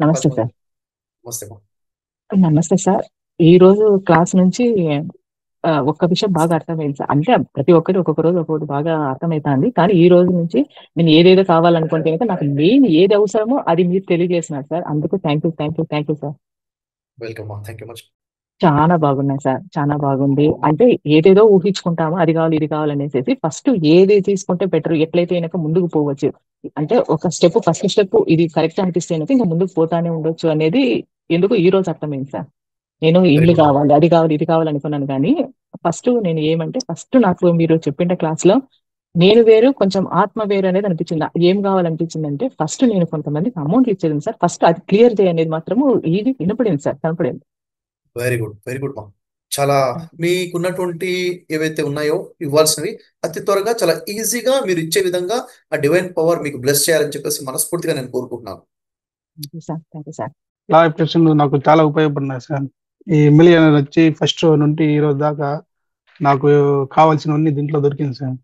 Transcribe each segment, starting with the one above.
నమస్తే పద్మ సార్. నమస్తే మా. నమస్తే సార్. ఈరోజు క్లాస్ నుంచి ఒక్క విషయం బాగా అర్థమైంది సార్. అంటే ప్రతి ఒక్కటి ఒక్కొక్క రోజు ఒక్కొక్కటి బాగా అర్థమైతాంది. కానీ ఈ రోజు నుంచి నేను ఏదేదో కావాలనుకుంటే గనక నాకు మెయిన్ ఏది అవసరమో అది మీరు తెలియజేసినారు సార్. అందుకు థ్యాంక్ యూ సార్. వెల్కమ్ మా. Thank you much. చాలా బాగున్నాయి సార్. చాలా బాగుంది. అంటే ఏదేదో ఊహించుకుంటాము. అది కావాలి, ఇది కావాలనేసేసి ఫస్ట్ ఏది తీసుకుంటే బెటర్, ఎట్లయితే గనక ముందుకు పోవచ్చు. అంటే ఒక ఫస్ట్ స్టెప్ ఇది కరెక్ట్ అనిపిస్తే గనక ఇంక ముందుకు పోతానే ఉండొచ్చు అనేది ఎందుకో ఈ రోజు అర్థమైంది సార్. నేను వెరీ ఇల్లు గుడ్ మా. కావాలి, అది కావాలి, ఇది కావాలి అనుకున్నాను గానీ, నేను ఏమంటే ఫస్ట్ నాకు మీరు చెప్పిన క్లాస్‌లో నేను వేరు, కొంచెం ఆత్మ వేరు అనేది అనిపించింది. ఏం కావాలనిపించిందంటే ఫస్ట్ నేను కొంతమందికి అమౌంట్లు ఇచ్చేదుంది సార్. ఫస్ట్ అది క్లియర్ చేయి అనేది మాత్రము ఇది వినపడింది సార్. కనపడింది. వెరీ గుడ్, వెరీ గుడ్ మా. చాలా మీకున్నటువంటి ఏవైతే ఉన్నాయో ఇవ్వాల్సినవి అతి త్వరగా చాలా ఈజీగా మీరు ఇచ్చే విధంగా ఆ డివైన్ పవర్ మీకు బ్లెస్ చేయాలని చెప్పేసి మనస్ఫూర్తిగా నేను కోరుకుంటున్నాను. Thank you sir. లైవ్ సెషన్లు నాకు చాలా ఉపయోగపడినాయి సార్. ఈ మిలియనర్ వచ్చి ఫస్ట్ రోజు నుండి ఈ రోజు దాకా నాకు కావాల్సినవన్నీ దీంట్లో దొరికింది సార్.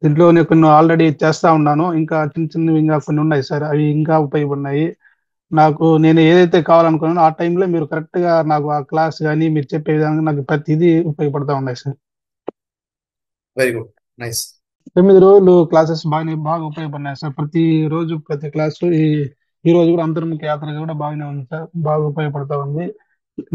దీంట్లో నేను కొన్ని ఆల్రెడీ చేస్తా ఉన్నాను. ఇంకా చిన్న చిన్నవి ఇంకా కొన్ని ఉన్నాయి సార్. అవి ఇంకా ఉపయోగపడినాయి. నాకు నేను ఏదైతే కావాలనుకున్నానో ఆ టైంలో మీరు కరెక్ట్గా నాకు ఆ క్లాస్ కానీ మీరు చెప్పే విధంగా నాకు ప్రతిదీ ఉపయోగపడతా ఉన్నాయి సార్. Very good, nice. 9 రోజులు క్లాసెస్ బాగా ఉపయోగపడినాయి సార్. ప్రతి రోజు ప్రతి క్లాసు ఈ రోజు కూడా అంతర్ముఖ యాత్ర కూడా బాగానే ఉంది సార్. బాగా ఉపయోగపడతా ఉంది.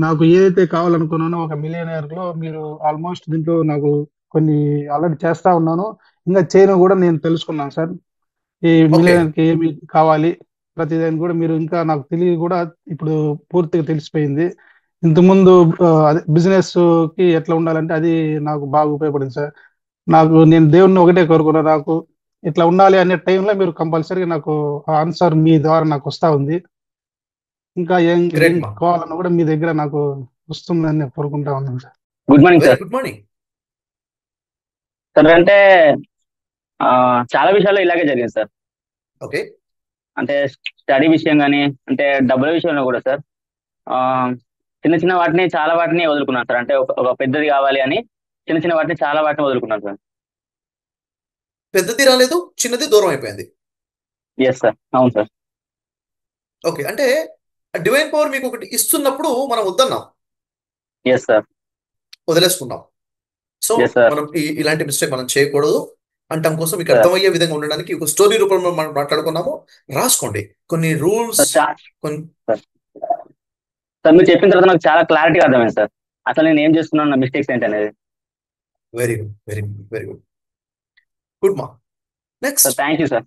నాకు ఏదైతే కావాలనుకున్నానో ఒక మిలియనర్ లో మీరు ఆల్మోస్ట్ దీంట్లో నాకు కొన్ని ఆల్రెడీ చేస్తా ఉన్నాను. ఇంకా చేయను కూడా నేను తెలుసుకున్నాను సార్. ఈ ఓకే, మిలియనర్ కి ఏమి కావాలి ప్రతిదాని కూడా మీరు ఇంకా నాకు తెలియ కూడా ఇప్పుడు పూర్తిగా తెలిసిపోయింది. ఇంతకుముందు అదే బిజినెస్ కి ఎట్లా ఉండాలంటే అది నాకు బాగా ఉపయోగపడింది సార్. నేను దేవుణ్ణి ఒకటే కోరుకున్నాను. నాకు ఇట్లా ఉండాలి అనే టైంలో మీరు కంపల్సరీగా నాకు ఆన్సర్ మీ ద్వారా నాకు వస్తా ఉంది. ఇంకా ఏం గ్రేట్ ఏం మా. కావాలన్నా కూడా మీ దగ్గర నాకు వస్తుందని నేను కోరుకుంటా ఉన్నాను sir. Good morning very sir. Good morning. Sir అంటే చాలా విషయాల్లో ఇలాగే జరిగింది సార్. ఓకే, అంటే స్టడీ విషయం కానీ, అంటే డబ్బుల విషయంలో కూడా సార్. ఆ, చిన్న చిన్న వాటిని చాలా వాటిని వదులుకున్నాను సార్. అంటే ఒక పెద్దది కావాలి అని చిన్న చిన్న వాటిని చాలా వాటిని వదులుకున్నాను సార్. పెద్దది రాలేదు, చిన్నది దూరం అయిపోయింది. ఎస్ సార్, అవును సార్. ఓకే, అంటే డివైన్ పవర్ మీకు ఒకటి ఇస్తున్నప్పుడు మనం వద్దన్నాం, ఎస్ సార్. వదిలేసుకున్నాం. So yes sir. మనం ఇలాంటి మిస్టేక్ మనం చేయకూడదు అంటాం కోసం మీకు సార్ అర్థమయ్యే విధంగా ఉండడానికి ఒక స్టోరీ రూపంలో మనం మాట్లాడుకున్నాము. రాసుకోండి కొన్ని రూల్స్. కొన్ని సార్ సార్ మీరు చెప్పిన తర్వాత నాకు చాలా క్లారిటీగా అర్థమైంది సార్. అసలు నేను ఏం చేస్తున్నాను, నా మిస్టేక్స్ ఏంటి అనేది. Very good, very good, very good. Good మా. Next sir thank you sir.